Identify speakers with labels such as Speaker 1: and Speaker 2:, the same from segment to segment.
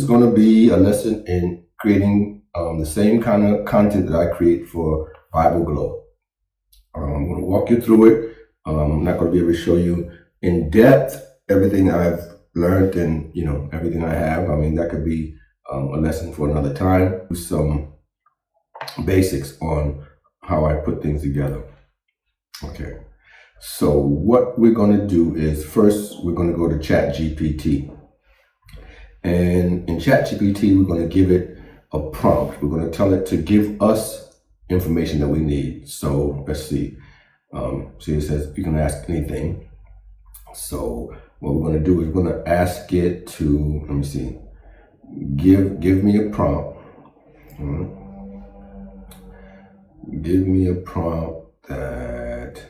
Speaker 1: is going to be a lesson in creating the same kind of content that I create for Bible Glow. I'm going to walk you through it. I'm not going to be able to show you in depth everything I've learned and everything I have. I mean, that could be a lesson for another time. Some basics on how I put things together. Okay, so what we're going to do is first we're going to go to ChatGPT, and in ChatGPT we're going to give it a prompt. We're going to tell it to give us information that we need. So let's see. See, it says you can ask anything. So what we're going to do is we're going to ask it to, let me see, give me a prompt. Give me a prompt that,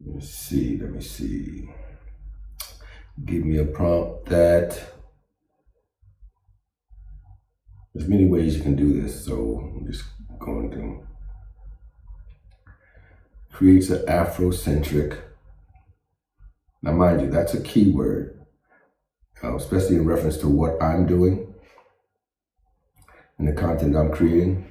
Speaker 1: let me see. Give me a prompt that, there's many ways you can do this. So I'm just going to, creates an Afrocentric. Now, mind you, that's a keyword, especially in reference to what I'm doing and the content I'm creating.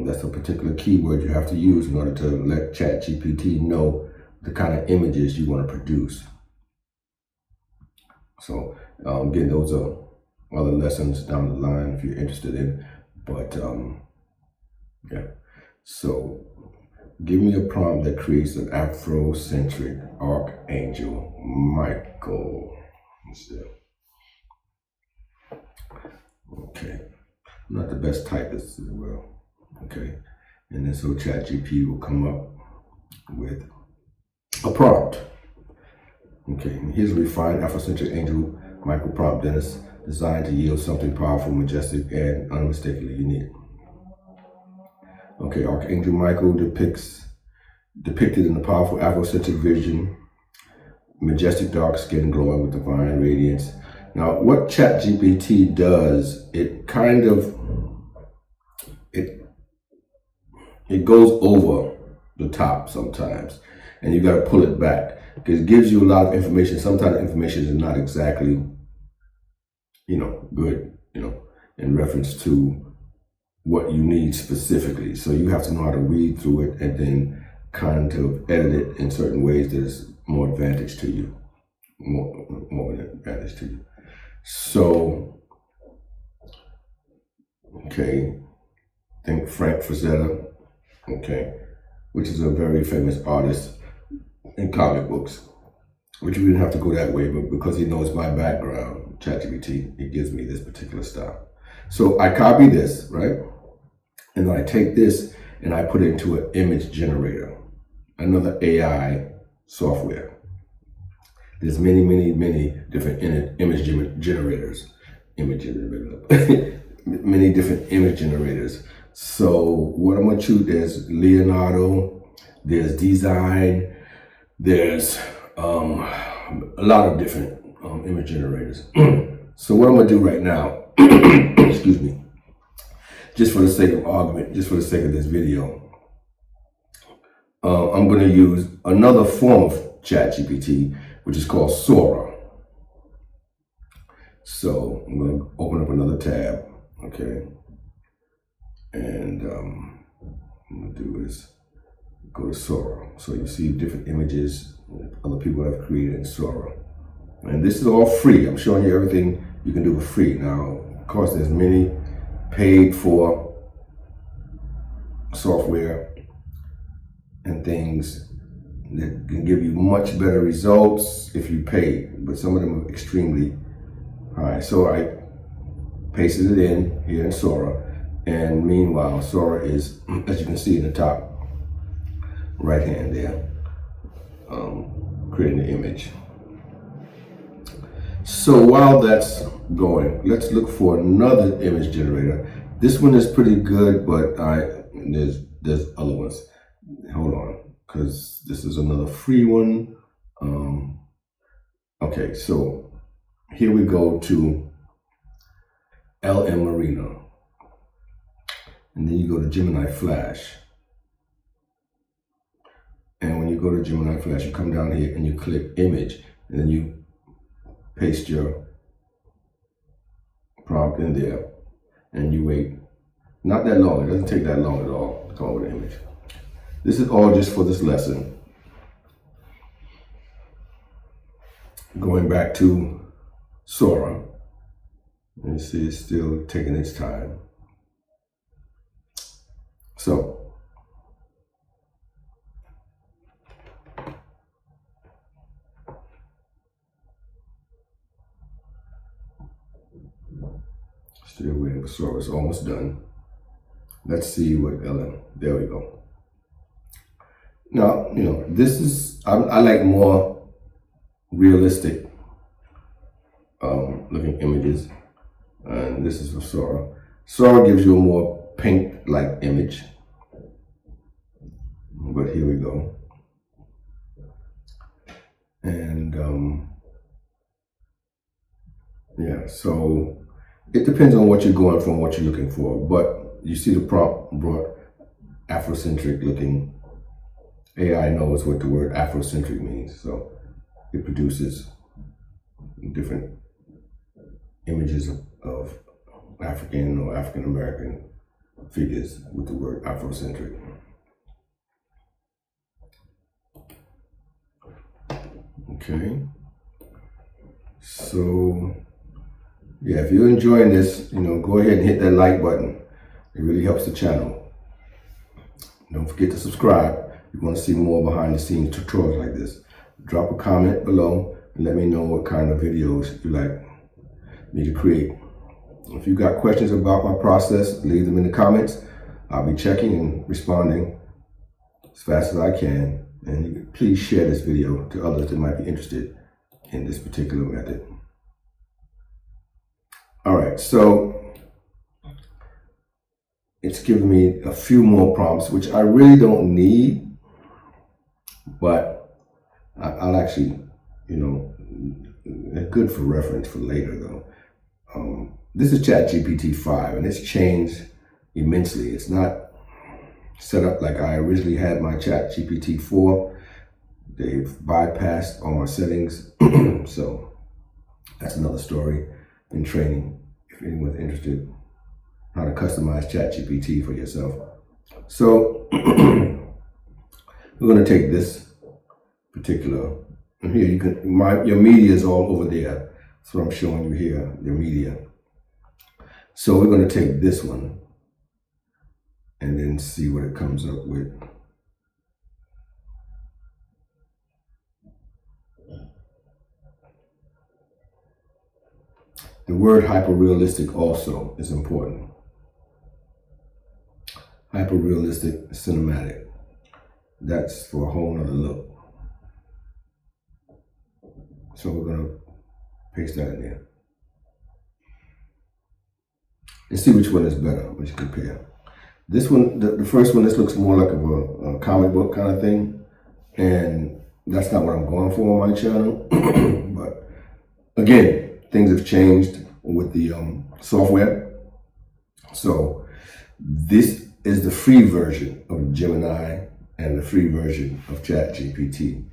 Speaker 1: That's a particular keyword you have to use in order to let ChatGPT know the kind of images you want to produce. So again, those are other lessons down the line if you're interested in. But yeah, so give me a prompt that creates an Afrocentric Archangel Michael. Okay, I'm not the best typist as well. Okay, and then so ChatGPT will come up with a prompt. Okay, and here's a refined Afrocentric angel Michael prompt that is designed to yield something powerful, majestic, and unmistakably unique. Okay, Archangel Michael depicted in the powerful Afrocentric vision, majestic dark skin glowing with divine radiance. Now, what ChatGPT does, it kind of, it goes over the top sometimes, and you got to pull it back because it gives you a lot of information. Sometimes the information is not exactly, good, in reference to what you need specifically. So you have to know how to read through it and then kind of edit it in certain ways that is more advantage to you, more advantage to you. So, okay, think Frank Frazetta, okay, which is a very famous artist in comic books, which we didn't have to go that way, but because he knows my background, ChatGPT, it gives me this particular style. So I copy this, right? And then I take this and I put it into an image generator, another AI software. There's many different image generators, many different image generators. So what I'm gonna choose, there's Leonardo, there's Design, there's a lot of different image generators. So what I'm gonna do right now, excuse me, just for the sake of argument, just for the sake of this video, I'm gonna use another form of ChatGPT, which is called Sora. So I'm gonna open up another tab, okay? And what I'm gonna do is go to Sora. So you see different images other people have created in Sora. And this is all free. I'm showing you everything you can do for free. Now, of course, there's many paid for software and things that can give you much better results if you pay, but some of them are extremely high. So I pasted it in here in Sora, and meanwhile, Sora is, as you can see in the top right hand there, creating the image. So while that's going, let's look for another image generator. This one is pretty good, but there's other ones. Hold on, because this is another free one. Okay, so here we go to LM Marino. And then you go to Gemini Flash. And when you go to Gemini Flash, you come down here and you click image, and then you paste your prompt in there, and you wait. Not that long. It doesn't take that long at all to come up with an image. This is all just for this lesson. Going back to Sora. You see it's still taking its time. So, still waiting for Sora. It's almost done. Let's see what Ellen. There we go. Now, this is, I like more realistic looking images. And this is for Sora. Sora gives you a more paint-like image. But here we go. And yeah, so it depends on what you're going for and what you're looking for. But you see the prompt brought Afrocentric looking. AI knows what the word Afrocentric means. So it produces different images of African or African American figures with the word Afrocentric. Okay. So yeah, if you're enjoying this, go ahead and hit that like button. It really helps the channel. Don't forget to subscribe if you want to see more behind the scenes tutorials like this. Drop a comment below and let me know what kind of videos you like me to create. If you got questions about my process, leave them in the comments. I'll be checking and responding as fast as I can. And please share this video to others that might be interested in this particular method. All right, so it's given me a few more prompts, which I really don't need, but I'll actually, they're good for reference for later though. This is ChatGPT 5 and it's changed immensely. It's not set up like I originally had my ChatGPT 4. They've bypassed all my settings. So that's another story in training if anyone's interested how to customize ChatGPT for yourself. So we're going to take this particular, and here you can, your media is all over there. That's what I'm showing you here, your media. So we're going to take this one and then see what it comes up with. The word hyper-realistic also is important. Hyper-realistic cinematic. That's for a whole nother look. So we're going to paste that in there. And see which one is better, which you compare. This one, the first one, this looks more like a comic book kind of thing. And that's not what I'm going for on my channel. But again, things have changed with the software. So this is the free version of Gemini and the free version of ChatGPT.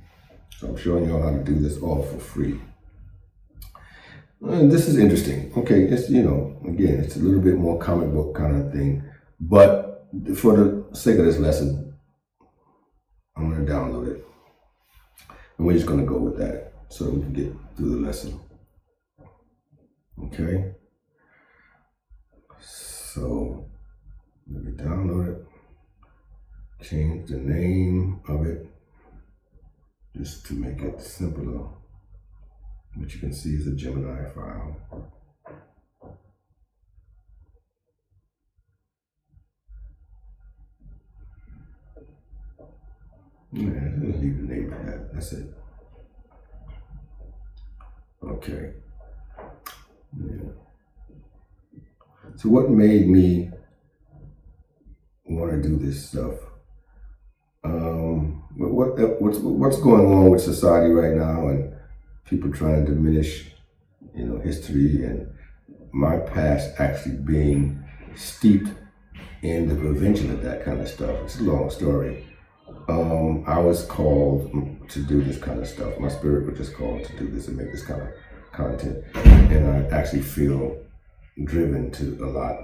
Speaker 1: So I'm showing you all how to do this all for free. And this is interesting. Okay, it's, again, it's a little bit more comic book kind of thing. But for the sake of this lesson, I'm going to download it. And we're just going to go with that so we can get through the lesson. Okay. So let me download it. Change the name of it just to make it simpler. Which you can see is a Gemini file. Yeah, just leave the name like that. That's it. Okay. Yeah. So what made me want to do this stuff? What's going on with society right now, and people trying to diminish, history, and my past actually being steeped in the prevention of that kind of stuff. It's a long story. I was called to do this kind of stuff. My spirit was just called to do this and make this kind of content. And I actually feel driven to a lot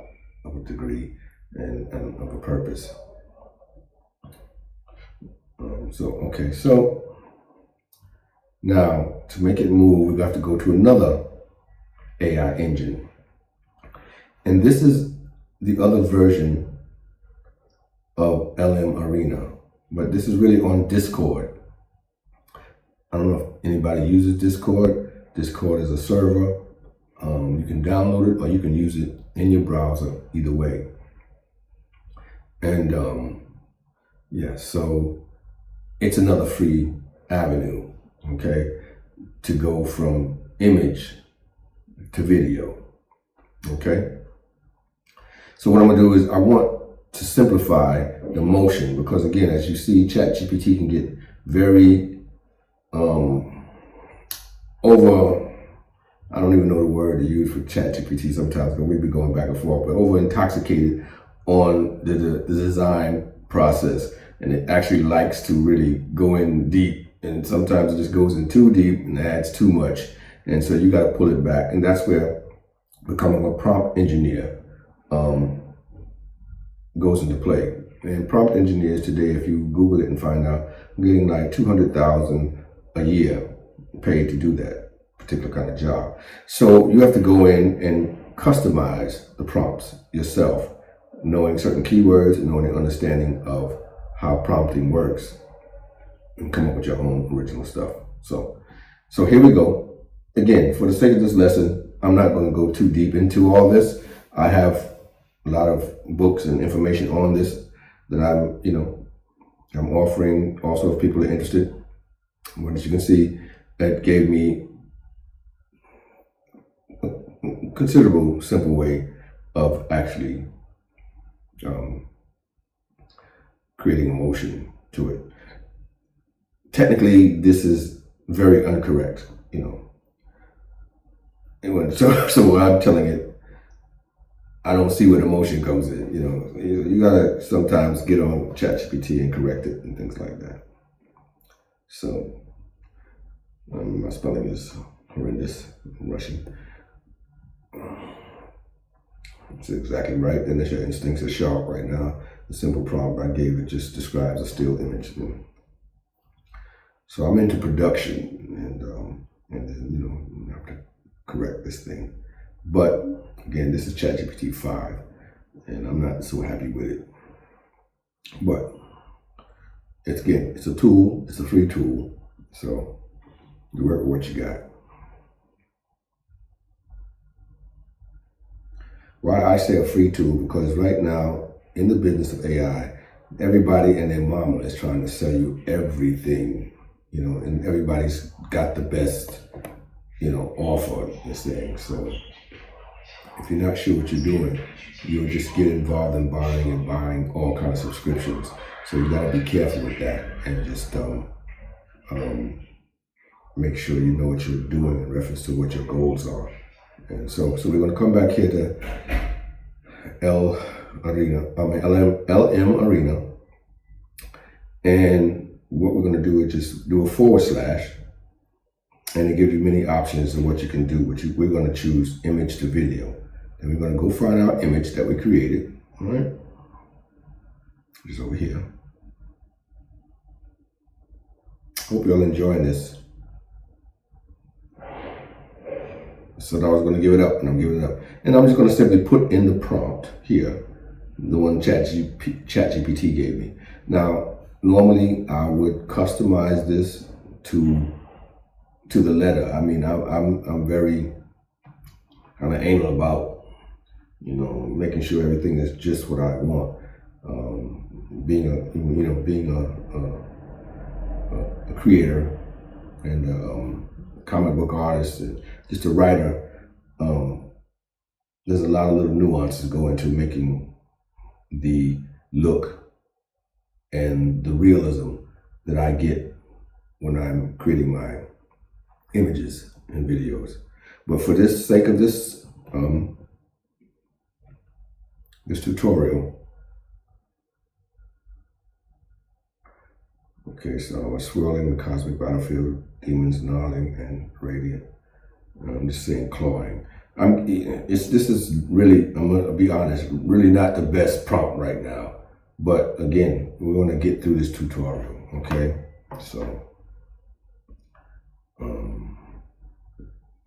Speaker 1: of a degree and of a purpose. So now to make it move, we have to go to another AI engine. And this is the other version of LM Arena, but this is really on Discord. I don't know if anybody uses Discord. Discord is a server. You can download it or you can use it in your browser, either way. And so it's another free avenue, okay, to go from image to video, okay? So what I'm gonna do is I want to simplify the motion, because again, as you see, ChatGPT can get very I don't even know the word to use for ChatGPT sometimes, but we be going back and forth, but over intoxicated on the design process. And it actually likes to really go in deep, and sometimes it just goes in too deep and adds too much. And so you got to pull it back. And that's where becoming a prompt engineer goes into play. And prompt engineers today, if you Google it and find out, I'm getting like $200,000 a year paid to do that particular kind of job. So you have to go in and customize the prompts yourself, knowing certain keywords and knowing the understanding of how prompting works, and come up with your own original stuff. So here we go. Again, for the sake of this lesson, I'm not going to go too deep into all this. I have a lot of books and information on this that I'm offering also if people are interested. But as you can see, that gave me a considerable simple way of actually creating emotion to it. Technically, this is very incorrect, And so when I'm telling it, I don't see where the emotion comes in. You gotta sometimes get on ChatGPT and correct it and things like that. So my spelling is horrendous. I'm rushing. It's exactly right. And your instincts are sharp right now. The simple prompt I gave it just describes a still image. So I'm into production, and then you have to correct this thing. But again, this is ChatGPT 5, and I'm not so happy with it. But it's a tool. It's a free tool. So you work with what you got. Why I say a free tool? Because right now, in the business of AI, everybody and their mama is trying to sell you everything, and everybody's got the best, offer this thing. So if you're not sure what you're doing, you'll just get involved in buying all kinds of subscriptions. So you gotta be careful with that and just make sure you know what you're doing in reference to what your goals are. And so we're going to come back here to LM Arena. And what we're going to do is just do a /, and it gives you many options of what you can do. We're going to choose image to video. And we're going to go find our image that we created. All right. It's over here. Hope y'all enjoying this. So I was going to give it up, and I'm giving it up. And I'm just going to simply put in the prompt here, the one ChatGPT gave me. Now, normally I would customize this to the letter. I mean, I'm very kind of anal about, making sure everything is just what I want. Being a creator and a comic book artist and just a writer, there's a lot of little nuances go into making the look and the realism that I get when I'm creating my images and videos. But for the sake of this this tutorial, okay, so a swirling the cosmic battlefield, demons gnarling and radiant. I'm just saying clawing. This is really, I'm gonna be honest, really not the best prompt right now. But again, we're gonna get through this tutorial, okay? So,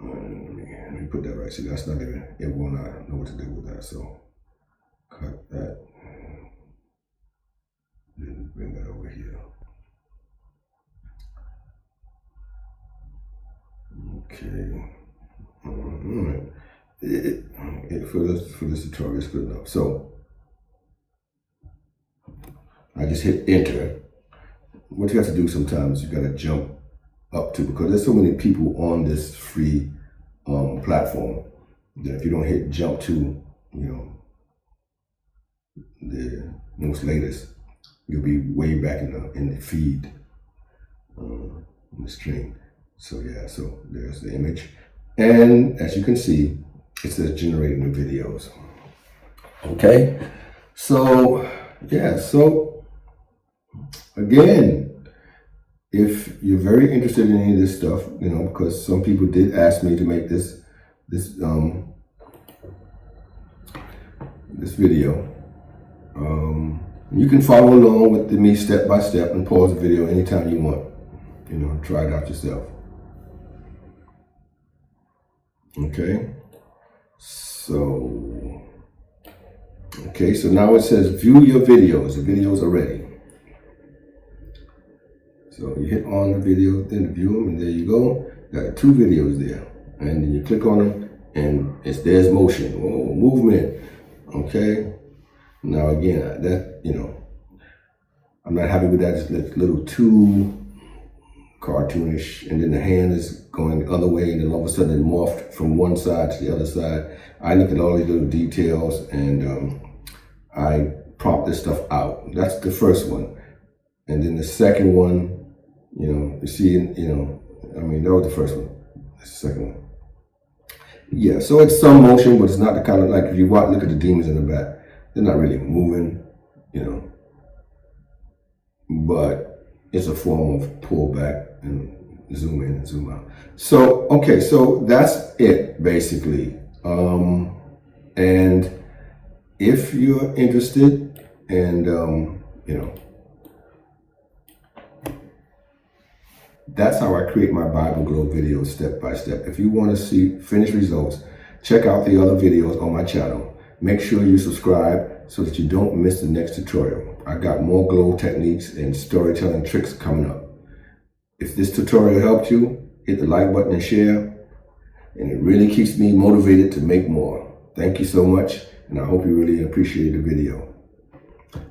Speaker 1: let me put that right. See, that's not even, it will not know what to do with that. So, cut that. Then bring that over here. Okay. All right. For this tutorial, it's good enough. So I just hit enter. What you have to do sometimes, you got to jump up to, because there's so many people on this free platform that if you don't hit jump to, the most latest, you'll be way back in the feed, in the stream. So yeah, so there's the image, and as you can see, it says generating the videos. Okay, so yeah, so again, if you're very interested in any of this stuff, because some people did ask me to make this video, you can follow along with me step by step and pause the video anytime you want. Try it out yourself. Okay, so now it says view your videos. The videos are ready. So you hit on the video, then view them, and there you go. Got 2 videos there, and then you click on them, and there's motion, movement. Okay. Now again, I'm not happy with that. It's a little too cartoonish, and then the hand is going the other way, and then all of a sudden it morphed from one side to the other side. I looked at all these little details, and I prompt this stuff out. That's the first one. And then the second one, you see, that was the first one. That's the second one. Yeah, so it's some motion, but it's not the kind of, like, if you look at the demons in the back, they're not really moving, but it's a form of pull back and zoom in and zoom out. So, okay, so that's it basically. And if you're interested, and that's how I create my Bible Glow videos step by step. If you want to see finished results, check out the other videos on my channel. Make sure you subscribe so that you don't miss the next tutorial. I got more glow techniques and storytelling tricks coming up. If this tutorial helped you, hit the like button and share, and it really keeps me motivated to make more. Thank you so much, and I hope you really appreciate the video.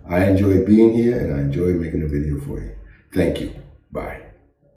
Speaker 1: I enjoyed being here, and I enjoyed making the video for you. Thank you. Bye.